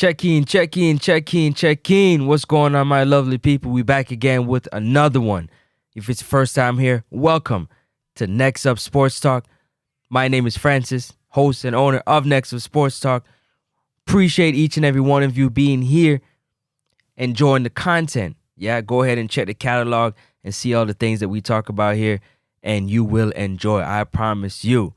Check in, check in, check in, check in. What's going on, my lovely people? We back again with another one. If it's your first time here, welcome to Next Up Sports Talk. My name is Francis, host and owner of Next Up Sports Talk. Appreciate each and every one of you being here, enjoying the content. Yeah, go ahead and check the catalog and see all the things that we talk about here, and you will enjoy. I promise you.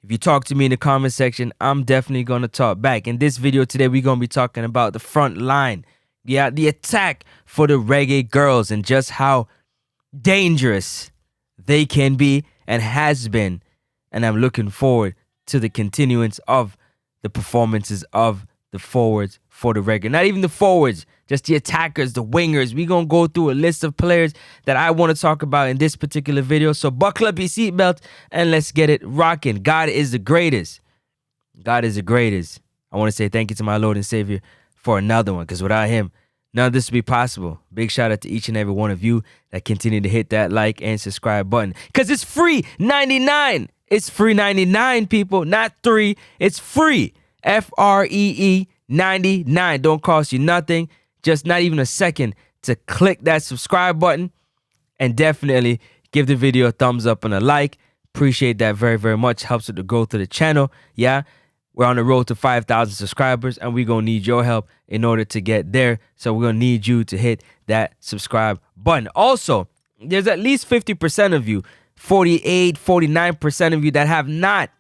If you talk to me in the comment section, I'm definitely going to talk back. In this video today, we're going to be talking about the front line. Yeah, the attack for the Reggae Girlz and just how dangerous they can be and has been. And I'm looking forward to the continuance of the performances of the forwards for the Reggae. Not even the forwards, just the attackers, the wingers. We're going to go through a list of players that I want to talk about in this particular video. So buckle up your seatbelt and let's get it rocking. God is the greatest. God is the greatest. I want to say thank you to my Lord and Savior for another one, because without him, none of this would be possible. Big shout out to each and every one of you that continue to hit that like and subscribe button, because it's free 99. It's free 99, people, not $3. It's free. FREE 99. Don't cost you nothing. Just not even a second to click that subscribe button, and definitely give the video a thumbs up and a like. Appreciate that very, very much. Helps with the growth of the channel. Yeah, we're on the road to 5,000 subscribers, and we're going to need your help in order to get there. So we're going to need you to hit that subscribe button. Also, there's at least 50% of you, 49% of you that have not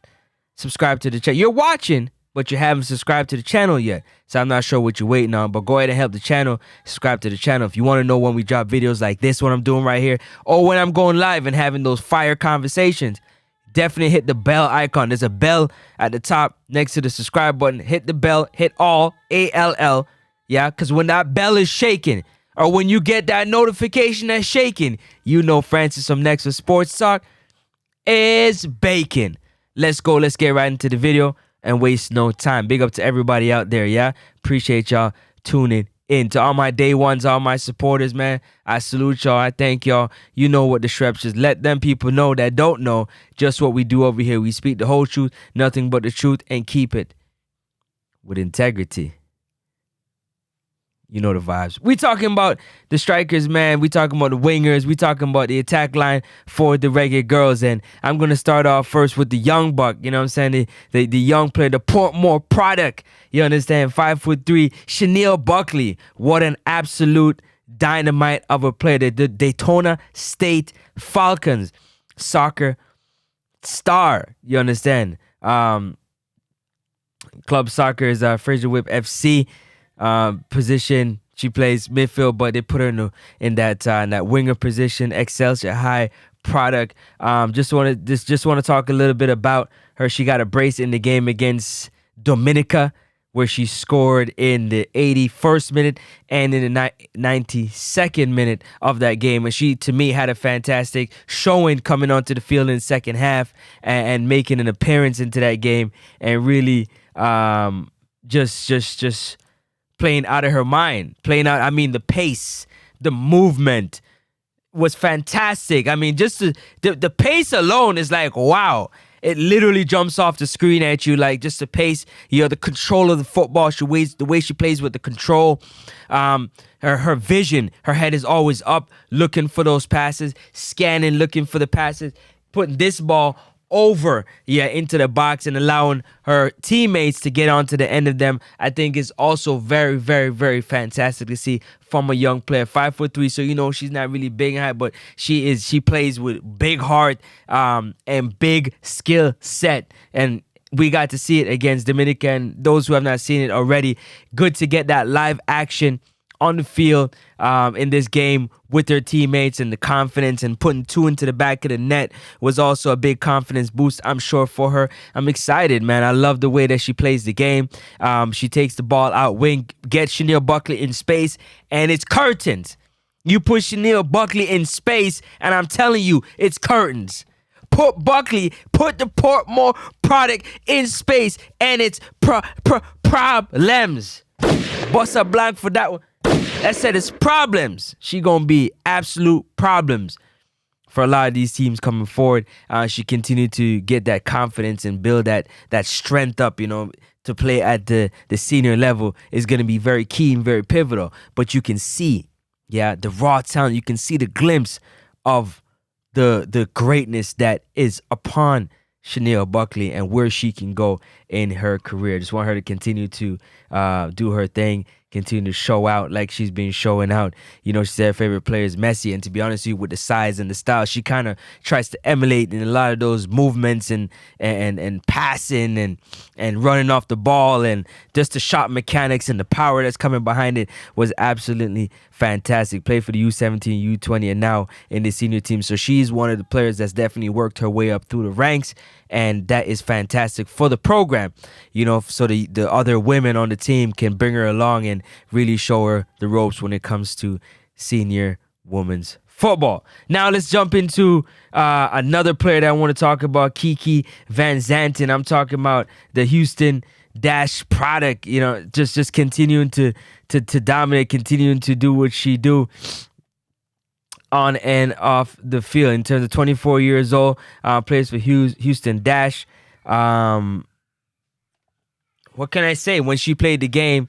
subscribed to the channel. You're watching, but you haven't subscribed to the channel yet. So I'm not sure what you're waiting on, but go ahead and help the channel. Subscribe to the channel. If you want to know when we drop videos like this, what I'm doing right here, or when I'm going live and having those fire conversations, definitely hit the bell icon. There's a bell at the top next to the subscribe button. Hit the bell, hit all, ALL. Yeah, because when that bell is shaking, or when you get that notification that's shaking, you know Francis from Next Up Sports Talk is baking. Let's go. Let's get right into the video and waste no time. Big up to everybody out there, yeah? Appreciate y'all tuning in. To all my day ones, all my supporters, man, I salute y'all. I thank y'all. You know what the Shreps is. Let them people know that don't know just what we do over here. We speak the whole truth, nothing but the truth, and keep it with integrity. You know the vibes. We talking about the strikers, man. We talking about the wingers. We talking about the attack line for the Reggae Girlz. And I'm going to start off first with the young buck. You know what I'm saying? The young player, the Portmore product. You understand? 5'3", Chanel Buckley. What an absolute dynamite of a player. The Daytona State Falcons soccer star. You understand? Club soccer is Fraser Whip FC. Position. She plays midfield, but they put her in that winger position. Excelsior High product. Just want to talk a little bit about her. She got a brace in the game against Dominica, where she scored in the 81st minute and in the 92nd minute of that game. And she, to me, had a fantastic showing coming onto the field in the second half and making an appearance into that game, and really just playing out of her mind. The pace, the movement was fantastic. I mean, just the pace alone is like, wow. It literally jumps off the screen at you, like just the pace, the control of the football, the way she plays with the control, her vision, her head is always up, looking for those passes, scanning, looking for the passes, putting this ball over into the box and allowing her teammates to get onto the end of them. I think is also very, very, very fantastic to see from a young player. 5'3", so she's not really big in height, but she plays with big heart and big skill set, and we got to see it against Dominica. And those who have not seen it already, good to get that live action on the field in this game with their teammates, and the confidence and putting two into the back of the net was also a big confidence boost, I'm sure, for her. I'm excited, man. I love the way that she plays the game. She takes the ball out wing, gets Chanel Buckley in space, and it's curtains. You put Chanel Buckley in space, and I'm telling you, it's curtains. Put the Portmore product in space, and it's problems. Bust a blank for that one. I said it's problems. She gonna be absolute problems for a lot of these teams coming forward. She continued to get that confidence and build that strength up, to play at the senior level is going to be very key and very pivotal. But you can see, the raw talent. You can see the glimpse of the greatness that is upon Chanel Buckley and where she can go in her career. Just want her to continue to do her thing, continue to show out like she's been showing out. You know, she said her favorite player is Messi, and to be honest with you, with the size and the style, she kind of tries to emulate in a lot of those movements and passing and running off the ball, and just the shot mechanics and the power that's coming behind it was absolutely fantastic. Played for the U17, U20, and now in the senior team. So she's one of the players that's definitely worked her way up through the ranks, and that is fantastic for the program, you know, so the other women on the team can bring her along and really show her the ropes when it comes to senior women's football. Now let's jump into another player that I want to talk about, Kiki Van Zanten. I'm talking about the Houston Dash product, you know, just continuing to dominate, continuing to do what she do on and off the field. In terms of 24 years old, plays for Houston Dash. What can I say? When she played the game,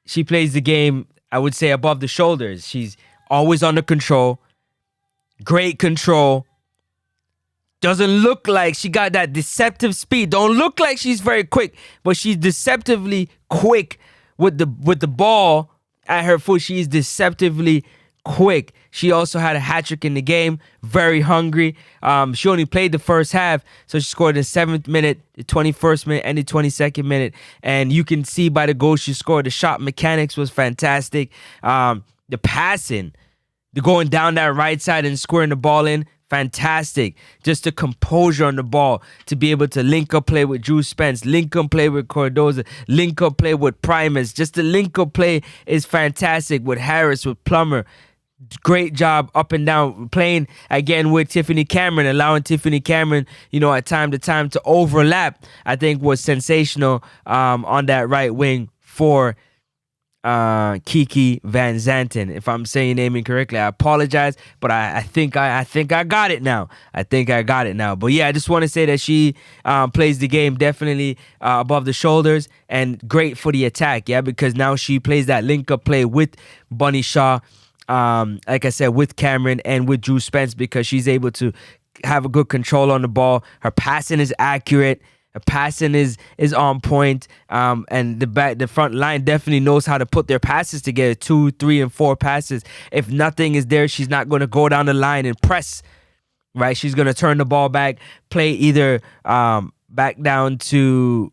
she plays the game, I would say, above the shoulders. She's always under control, great control. Doesn't look like she got that deceptive speed. Don't look like she's very quick, but she's deceptively quick with the ball at her foot. She's deceptively quick. She also had a hat trick in the game. Very hungry. She only played the first half, so she scored in the 7th minute, the 21st minute, and the 22nd minute. And you can see by the goal she scored, the shot mechanics was fantastic. The passing, the going down that right side and squaring the ball in, fantastic. Just the composure on the ball to be able to link up play with Drew Spence, link up play with Cardoza, link up play with Primus. Just the link up play is fantastic with Harris, with Plummer. Great job up and down, playing again with Tiffany Cameron, allowing Tiffany Cameron, you know, at time to time to overlap, I think was sensational on that right wing for Kiki Van Zanten. If I'm saying your name incorrectly, I apologize, but I think I got it now. But yeah, I just want to say that she plays the game definitely above the shoulders and great for the attack, because now she plays that link-up play with Bunny Shaw, like I said, with Cameron and with Drew Spence, because she's able to have a good control on the ball. Her passing is accurate. Her passing is on point, and the front line definitely knows how to put their passes together, 2, 3, and 4 passes. If nothing is there, she's not going to go down the line and press, right? She's going to turn the ball back, play either back down to,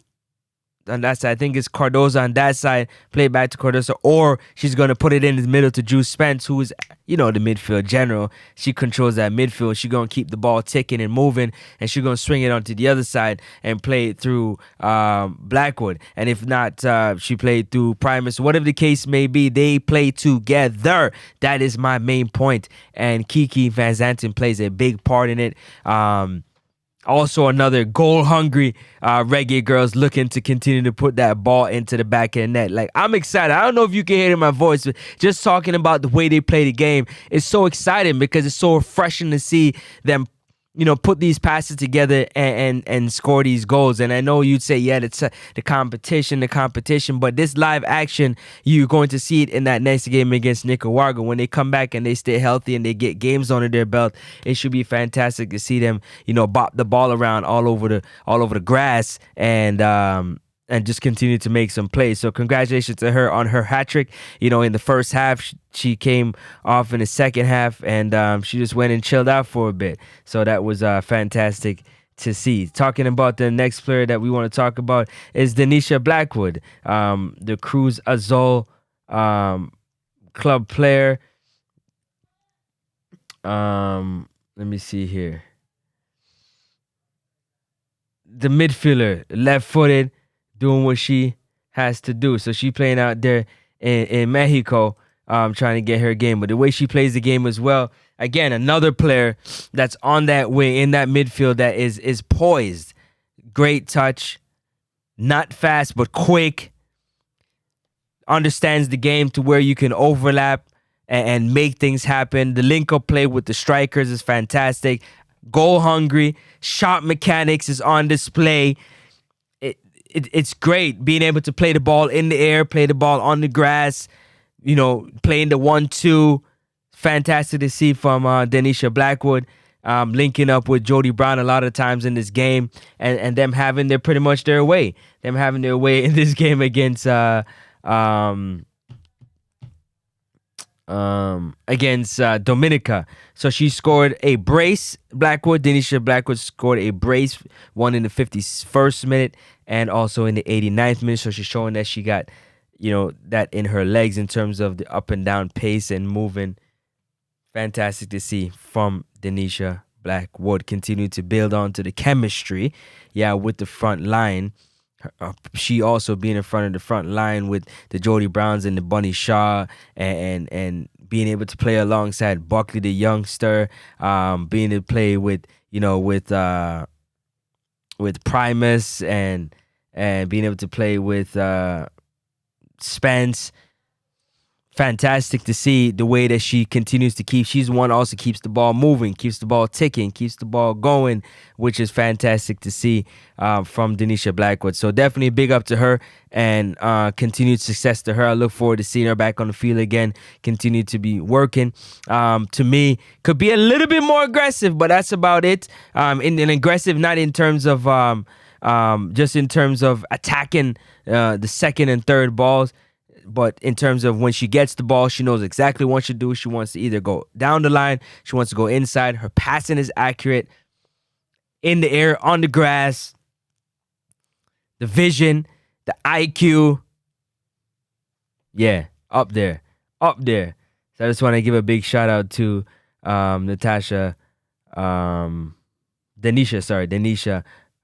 on that side, I think it's Cardoza on that side, play back to Cardoza, or she's going to put it in the middle to Drew Spence, who is, you know, the midfield general. She controls that midfield. She's going to keep the ball ticking and moving, and she's going to swing it onto the other side and play it through Blackwood. And if not, she played through Primus. Whatever the case may be, they play together. That is my main point. And Kiki Van Zanten plays a big part in it. Also, another goal-hungry Reggae Girlz looking to continue to put that ball into the back of the net. Like, I'm excited. I don't know if you can hear it in my voice, but just talking about the way they play the game is so exciting because it's so refreshing to see them, you know, put these passes together and score these goals. And I know you'd say, yeah, it's the competition, but this live action, you're going to see it in that next game against Nicaragua. When they come back and they stay healthy and they get games under their belt, it should be fantastic to see them, you know, bop the ball around all over the grass and just continue to make some plays. So congratulations to her on her hat trick. You know, in the first half, she came off in the second half, and she just went and chilled out for a bit. So that was fantastic to see. Talking about the next player that we want to talk about is Denisha Blackwood, the Cruz Azul club player. Let me see here. The midfielder, left-footed, doing what she has to do. So she playing out there in Mexico, trying to get her game. But the way she plays the game as well, again, another player that's on that way in that midfield that is poised. Great touch, not fast but quick. Understands the game to where you can overlap and make things happen. The link-up play with the strikers is fantastic. Goal hungry, shot mechanics is on display. it's great being able to play the ball in the air, play the ball on the grass, playing the 1-2. Fantastic to see from Denisha Blackwood, linking up with Jody Brown a lot of times in this game, and them having pretty much their way. Them having their way in this game against Dominica. So she scored a brace. Denisha Blackwood scored a brace, one in the 51st minute and also in the 89th minute. So she's showing that she got, that in her legs in terms of the up and down pace and moving. Fantastic to see from Denisha Blackwood. Continue to build on to the chemistry, with the front line. She also being in front of the front line with the Jody Browns and the Bunny Shaw, and being able to play alongside Buckley the youngster, being able to play with Primus and being able to play with Spence. Fantastic to see the way that she continues to she's the one also keeps the ball moving, keeps the ball ticking, keeps the ball going, which is fantastic to see from Denisha Blackwood. So definitely a big up to her, and continued success to her. I look forward to seeing her back on the field again, continue to be working. To me, could be a little bit more aggressive, but that's about it. In aggressive, not in terms of just in terms of attacking the second and third balls, but in terms of when she gets the ball, she knows exactly what she do. She wants to either go down the line, she wants to go inside. Her passing is accurate, in the air, on the grass. The vision, the IQ, up there. So I just want to give a big shout out to Denisha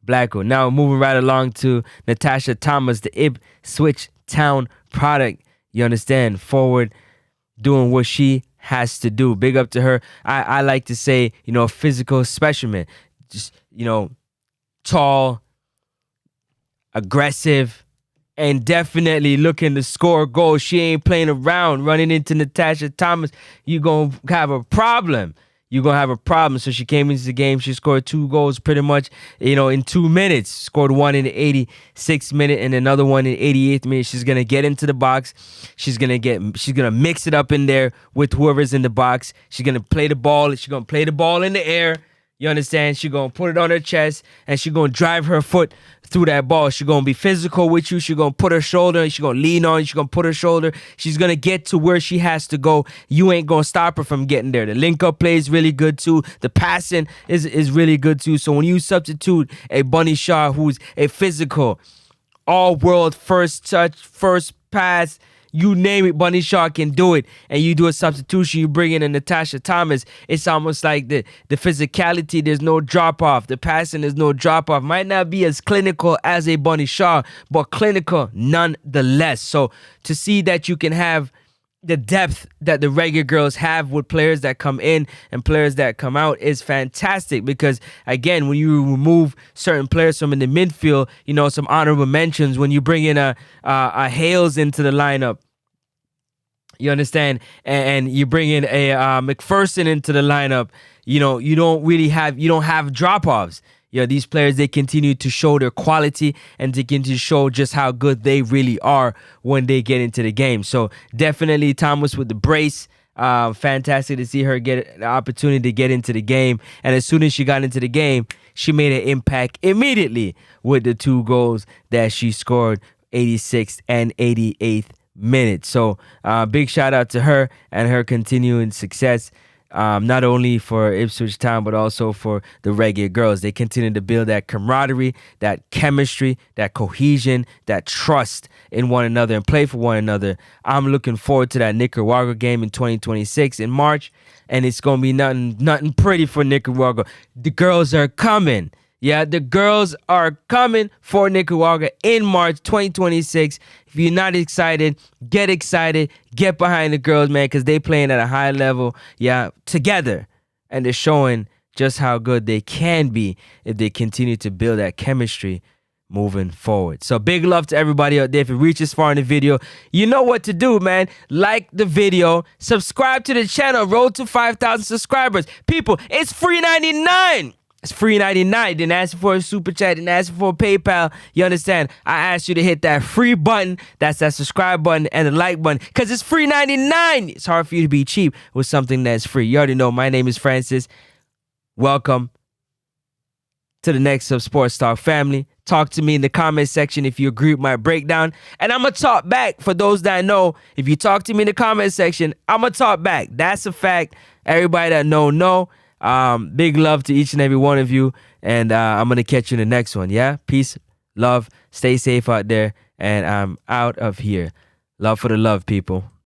Blackwood. Now moving right along to Natasha Thomas, the Ipswich Town product. You understand? Forward, doing what she has to do. Big up to her. I like to say, a physical specimen. Just, tall, aggressive, and definitely looking to score goals. She ain't playing around. Running into Natasha Thomas, you're going to have a problem. So she came into the game. She scored 2 goals pretty much, in 2 minutes. Scored one in the 86th minute and another one in the 88th minute. She's going to get into the box. She's going to mix it up in there with whoever's in the box. She's going to play the ball. She's going to play the ball in the air. You understand? She's going to put it on her chest, and she's going to drive her foot through that ball. She's going to be physical with you. She's going to put her shoulder, she's going to lean on you. She's going to put her shoulder. She's going to get to where she has to go. You ain't going to stop her from getting there. The link-up play is really good, too. The passing is really good, too. So when you substitute a Bunny Shaw, who's a physical, all-world, first touch, first pass, you name it, Bunny Shaw can do it. And you do a substitution, you bring in a Natasha Thomas. It's almost like the physicality, there's no drop-off. The passing, there's no drop-off. Might not be as clinical as a Bunny Shaw, but clinical nonetheless. So to see that you can have the depth that the Reggae Girlz have with players that come in and players that come out is fantastic, because again, when you remove certain players from in the midfield, some honorable mentions, when you bring in a Hales into the lineup, you understand, and you bring in a McPherson into the lineup, you don't have drop-offs. These players, they continue to show their quality and they continue to show just how good they really are when they get into the game. So definitely Thomas with the brace. Fantastic to see her get the opportunity to get into the game. And as soon as she got into the game, she made an impact immediately with the 2 goals that she scored, 86th and 88th minute. So big shout out to her and her continuing success. Not only for Ipswich Town, but also for the Reggae Girlz. They continue to build that camaraderie, that chemistry, that cohesion, that trust in one another and play for one another. I'm looking forward to that Nicaragua game in 2026 in March, and it's going to be nothing pretty for Nicaragua. The girls are coming. The girls are coming for Nicaragua in March 2026. If you're not excited, get behind the girls, man, because they playing at a high level, together. And they're showing just how good they can be if they continue to build that chemistry moving forward. So big love to everybody out there. If you reach this far in the video, you know what to do, man. Like the video, subscribe to the channel, road to 5,000 subscribers. People, it's free 99. It's free 99. Didn't ask for a super chat. Didn't ask for a PayPal. You understand? I asked you to hit that free button. That's that subscribe button and the like button. Because it's free 99. It's hard for you to be cheap with something that's free. You already know. My name is Francis. Welcome to the Next Up Sports Talk family. Talk to me in the comment section if you agree with my breakdown. And I'm going to talk back for those that know. If you talk to me in the comment section, I'm going to talk back. That's a fact. Everybody that know. Big love to each and every one of you, and I'm gonna catch you in the next one. Yeah, peace, love, stay safe out there, and I'm out of here. Love for the love, people.